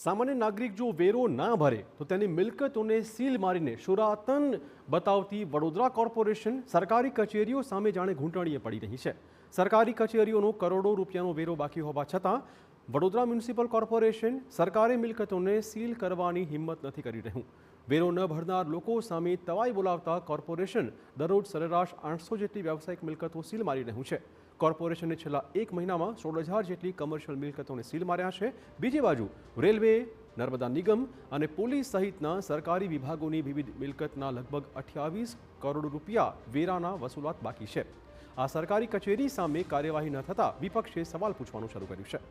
सामान्य नागरिक जो वेरो ना भरे तो तेनी मिलकतोने सील मारीने शुरातन बतावती वडोदरा कोर्पोरेशन सरकारी कचेरीओ सामे जाणे घूंटणीए पड़ी रही है। सरकारी कचेरीओनो करोड़ों रूपियानो वेरो बाकी होवा छतां वडोदरा म्युनिसिपल कोर्पोरेशन सरकारी मिलकतोने सील करवानी हिम्मत नहीं करी रह्युं। वेरो न भरनार लोको सामे तवाई बोलावता कोर्पोरेशन दररोज सरेराश 800 जेटली व्यावसायिक मिलकतो सील मारी रह्युं छे। कोर्पोरेशने छेल्ला एक महीना में 16,000 जेटली कमर्शियल मिलकतों ने सील मार्या है। बीजी बाजू रेलवे, नर्मदा निगम और पुलिस सहितना सरकारी विभागों की विविध मिलकतना लगभग 28 करोड़ रूपिया वेराना वसूलात बाकी है। आ सरकारी कचेरी सामे कार्यवाही न थता विपक्षे सवाल पूछवानुं शरू कर्युं छे।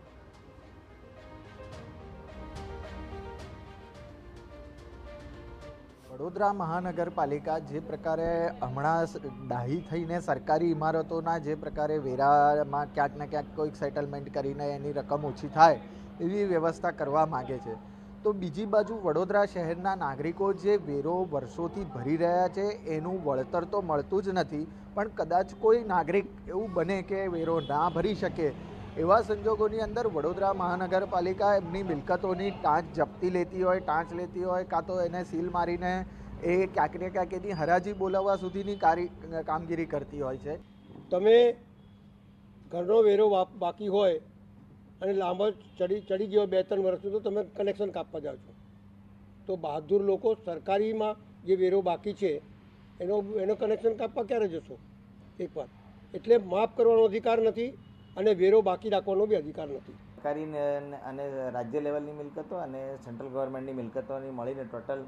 वडोदरा महानगरपालिका जे प्रकारे हमણાં ડાહી થઈને સરકારી ઇમારતોના જે પ્રકારે વેરામાં ક્યાંક ને ક્યાંક કોઈક સેટલમેન્ટ કરીને એની રકમ ઓછી થાય એવી વ્યવસ્થા કરવા માગે છે, તો બીજી બાજુ વડોદરા શહેરના નાગરિકો જે વેરો વર્ષોથી ભરી રહ્યા છે એનું વળતર તો મળતું જ નથી, પણ કદાચ કોઈ નાગરિક એવું બને કે વેરો ના ભરી શકે એવા સંજોગોની અંદર વડોદરા મહાનગરપાલિકા એમની મિલકતોની ટાંચ જપ્તી લેતી હોય, ટાંચ લેતી હોય, કાં તો એને સીલ મારીને એ ક્યાંક ને ક્યાંક એની હરાજી બોલાવવા સુધીની કામગીરી કરતી હોય છે। તમે ઘરનો વેરો બાકી હોય અને લાંબો ચડી ગયો 2-3 વર્ષનું, તો તમે કનેક્શન કાપવા જાઓ છો, તો બહાદુર લોકો સરકારીમાં જે વેરો બાકી છે એનો કનેક્શન કાપવા ક્યારે જશો? એકવાર એટલે માફ કરવાનો અધિકાર નથી અને વેરો બાકી રાખવાનો બી અધિકાર નથી। સરકારી અને રાજ્ય લેવલની મિલકતો અને સેન્ટ્રલ ગવર્મેન્ટની મિલકતોની મળીને ટોટલ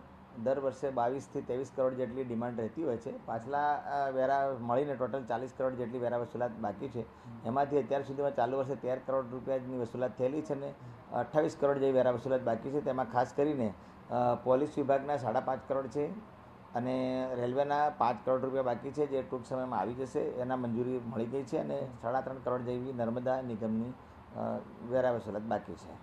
દર વર્ષે 22 થી 23 કરોડ જેટલી ડિમાન્ડ રહેતી હોય છે। પાછલા વેરા મળીને ટોટલ 40 કરોડ જેટલી વેરા વસૂલાત બાકી છે। એમાંથી અત્યાર સુધીમાં ચાલુ વર્ષે 13 કરોડ રૂપિયાની વસૂલાત થયેલી છે અને 28 કરોડ જેવી વેરા વસૂલાત બાકી છે। તેમાં ખાસ કરીને પોલીસ વિભાગના 5.5 કરોડ છે અને રેલવેના 5 કરોડ રૂપિયા બાકી છે, જે ટૂંક સમયમાં આવી જશે, એના મંજૂરી મળી ગઈ છે અને 3.5 કરોડ જેવી નર્મદા નિગમની વેરા વસૂલાત બાકી છે।